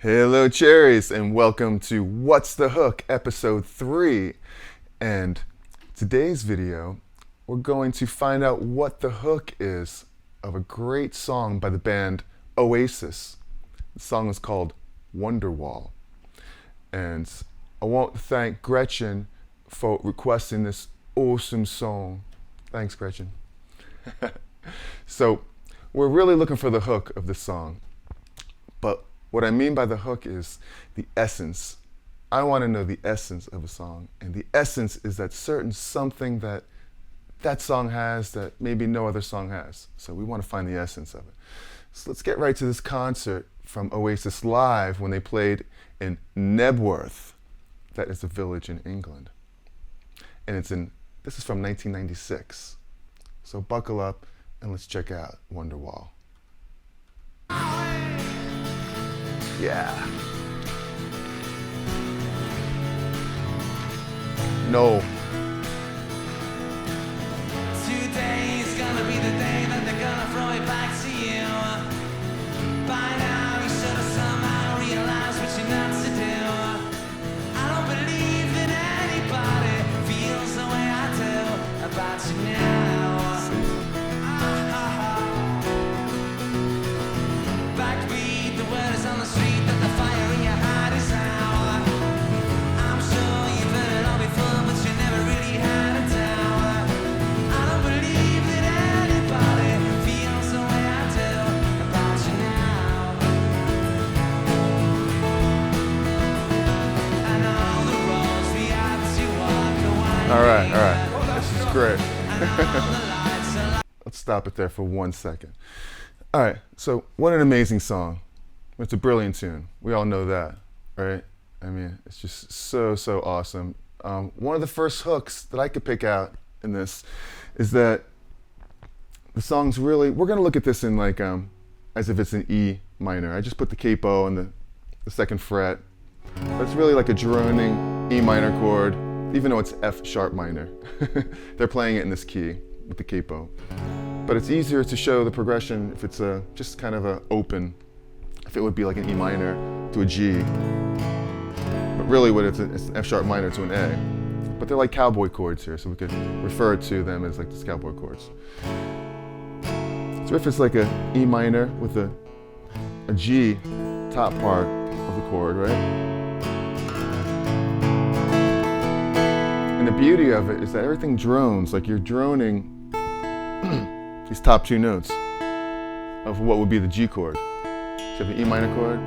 Hello, Cherries, and welcome to What's the Hook, Episode 3. And today's video, we're going to find out what the hook is of a great song by the band Oasis. The song is called Wonderwall. And I want to thank Gretchen for requesting this awesome song. Thanks, Gretchen. So, we're really looking for the hook of this song. But what I mean by the hook is the essence. I want to know the essence of a song. And the essence is that certain something that that song has that maybe no other song has. So we want to find the essence of it. So let's get right to this concert from Oasis live when they played in Knebworth. That is a village in England. And this is from 1996. So buckle up and let's check out Wonderwall. Yeah. No. Today is gonna be the day that they're gonna throw it back to you. By now you should have somehow realized what you're not to do. I don't believe that anybody feels the way I do about you now. Backbeat, the word is on the street. All right. This is great. Let's stop it there for 1 second. All right, so what an amazing song. It's a brilliant tune. We all know that, right? I mean, it's just so awesome. One of the first hooks that I could pick out in this is that the song's really, we're gonna look at this in like, as if it's an E minor. I just put the capo on the second fret, but it's really like a droning E minor chord, even though it's F sharp minor. They're playing it in this key with the capo. But it's easier to show the progression if it's just kind of a open, if it would be like an E minor to a G. But really what it's an F sharp minor to an A. But they're like cowboy chords here, so we could refer to them as like these cowboy chords. So if it's like a E minor with a G top part of the chord, right? And the beauty of it is that everything drones, like you're droning these top two notes of what would be the G chord. So you have the E minor chord,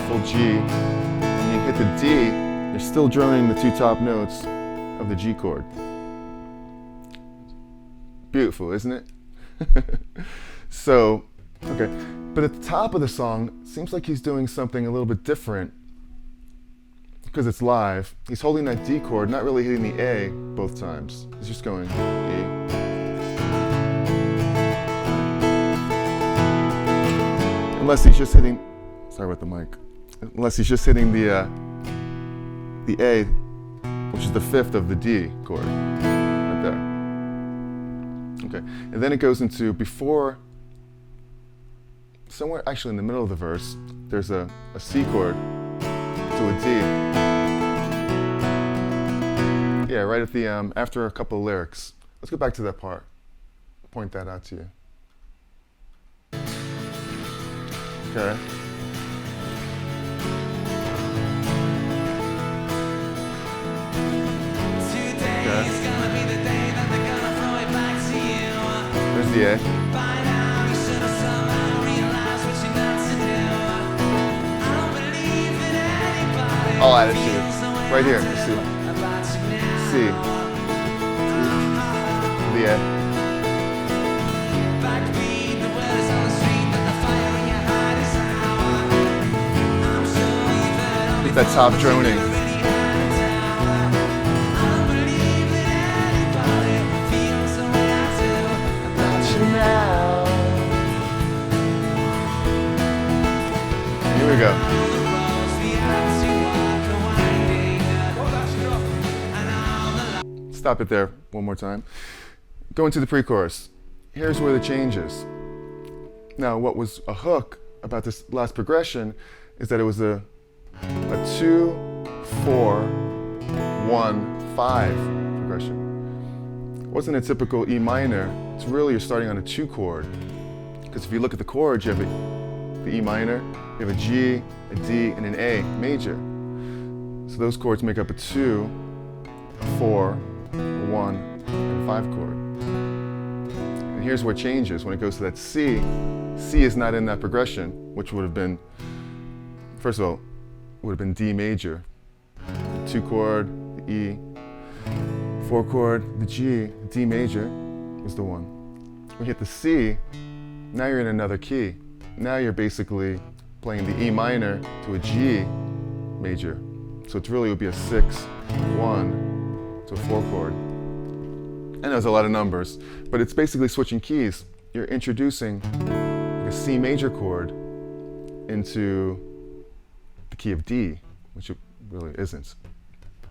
full G, and you hit the D, you're still droning the two top notes of the G chord. Beautiful, isn't it? So, okay, but at the top of the song, it seems like he's doing something a little bit different because it's live. He's holding that D chord, not really hitting the A both times. He's just going E. Unless he's just hitting, sorry about the mic. Unless he's just hitting the A, which is the fifth of the D chord, right there. Okay, and then it goes into before, somewhere actually in the middle of the verse, there's a C chord to a D. Yeah, right at the, after a couple of lyrics. Let's go back to that part. Point that out to you. Okay. Today is gonna be the day that they're gonna throw it back to you. There's the A. By now you should have somehow realized what you're not to do. I don't believe that anybody I'll add it to you. Right here. C. The A. That top droning. Here we go. Stop it there one more time. Go into the pre-chorus. Here's where the change is. Now, what was a hook about this last progression is that it was a 2, 4, 1, 5 progression. It wasn't a typical E minor. It's really you're starting on a 2 chord. Because if you look at the chords, you have the E minor, you have a G, a D, and an A major. So those chords make up a 2, a 4, a 1, and 5 chord. And here's what changes when it goes to that C. C is not in that progression, which would have been, first of all, would have been D major. The 2 chord, the E, 4 chord, the G, D major is the 1. When you hit the C, now you're in another key. Now you're basically playing the E minor to a G major. So it really would be a 6, 1 to a 4 chord. And there's a lot of numbers, but it's basically switching keys. You're introducing like a C major chord into the key of D, which it really isn't.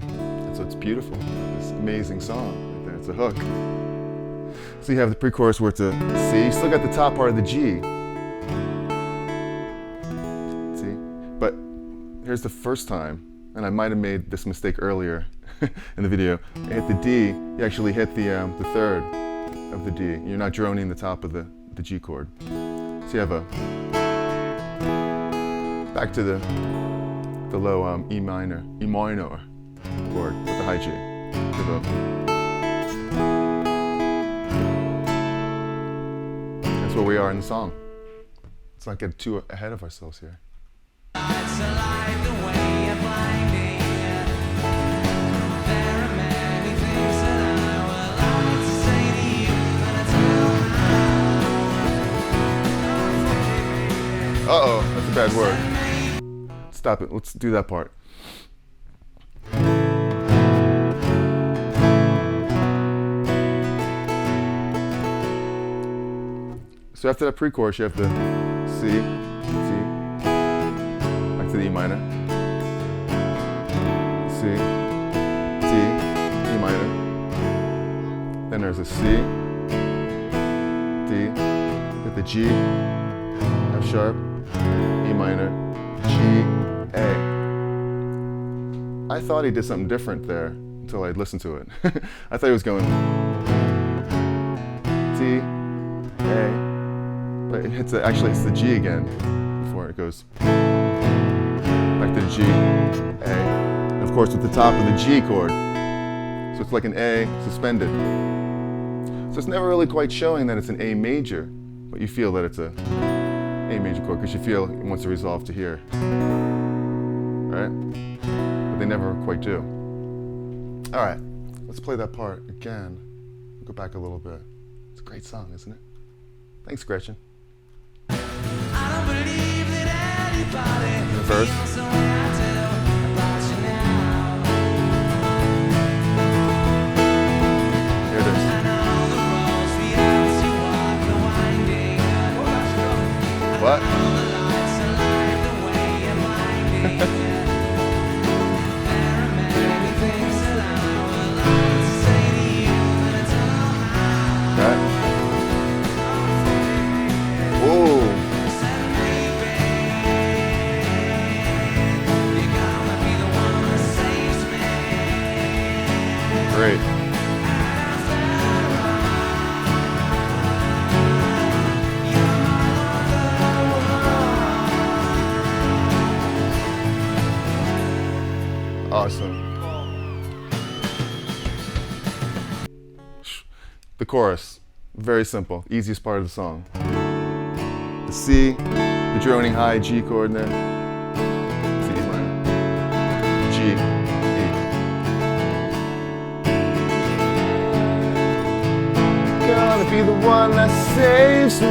And so it's beautiful, this amazing song right there. It's a hook. So you have the pre-chorus where it's a C. You still got the top part of the G. See? But here's the first time, and I might have made this mistake earlier in the video. You hit the D, you actually hit the third of the D. You're not droning the top of the G chord. So you have a, back to the low E minor chord with the high G. That's where we are in the song. Let's not get too ahead of ourselves here. Uh-oh, that's a bad word. Stop it, let's do that part. So after that pre-chorus, you have the C, back to the E minor, C, D, E minor. Then there's a C, D, hit the G, F sharp, E minor, G, A. I thought he did something different there until I listened to it. I thought he was going D, A, but it hits actually it's the G again before it goes back to the G, A, and of course with the top of the G chord. So it's like an A suspended. So it's never really quite showing that it's an A major, but you feel that it's a A major chord because you feel it wants to resolve to here, right? But they never quite do. All right, let's play that part again. Go back a little bit. It's a great song, isn't it? Thanks, Gretchen. I don't believe that anybody The verse. feels the way I do about you now. Here it is. I know the roads we have to walk, the winding. What? All the lights are like the way you're blinding. There are many things that I would like to say to you, but I don't know how. Right? Whoa. Set me free. You're gonna be the one that saves me. Great. Awesome. The chorus, very simple, easiest part of the song. The C, the droning high G chord in there, C, E minor, G, E. Gonna be the one that saves me.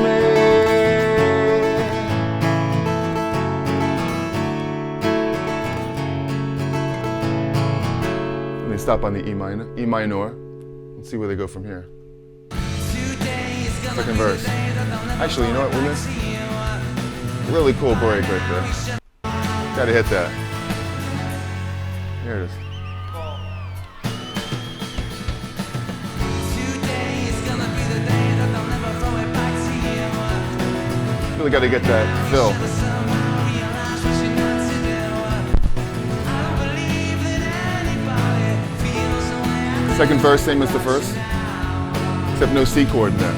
And they stop on the E minor. Let's see where they go from here. Second verse. Actually, you know what, women? Really cool break right there. Gotta hit that. Here it is. Really gotta get that fill. Second verse, same as the first, except no C chord in there.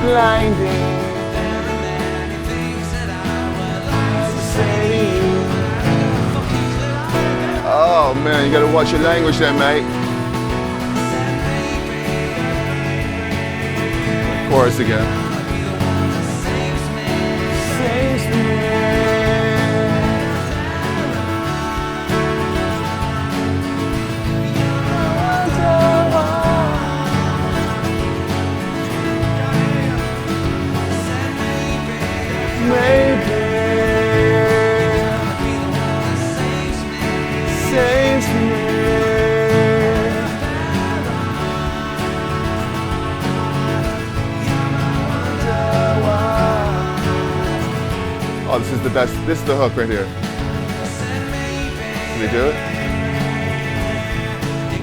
Blinding. Oh man, you gotta watch your language there, mate. Chorus again. Saves me. Oh, this is the best. This is the hook right here. Can they do it?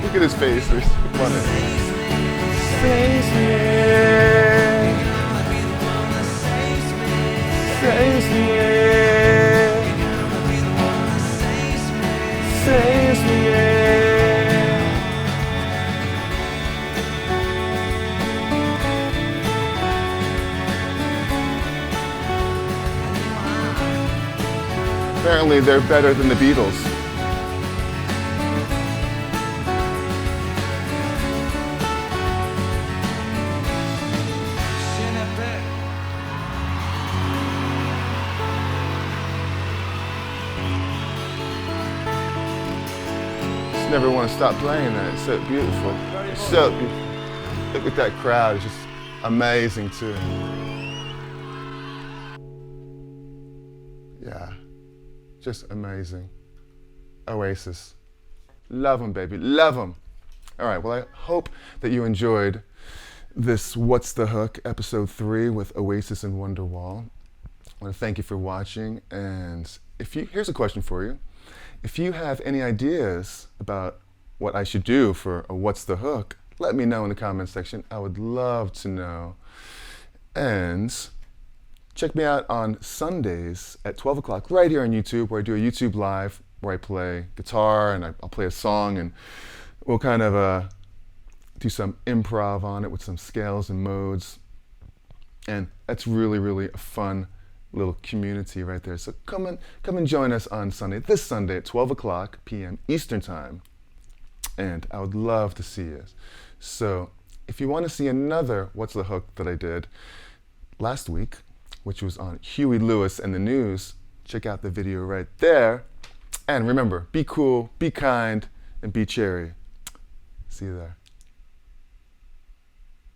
Look at his face. He's funny. Saves me. Saves me. Saves me. Apparently they're better than the Beatles. Just never want to stop playing that. It's so beautiful. It's so beautiful. Look at that crowd. It's just amazing too. Yeah. Just amazing. Oasis. Love them, baby. Love them. All right, well, I hope that you enjoyed this What's the Hook, episode 3 with Oasis and Wonderwall. I want to thank you for watching, and here's a question for you. If you have any ideas about what I should do for a What's the Hook, let me know in the comments section. I would love to know. And check me out on Sundays at 12 o'clock right here on YouTube, where I do a YouTube Live where I play guitar and I'll play a song, and we'll kind of do some improv on it with some scales and modes. And that's really, really a fun little community right there. So come and join us on Sunday, this Sunday at 12 o'clock p.m. Eastern Time. And I would love to see you. So if you want to see another What's the Hook that I did last week, which was on Huey Lewis and the News, check out the video right there. And remember, be cool, be kind, and be cherry. See you there.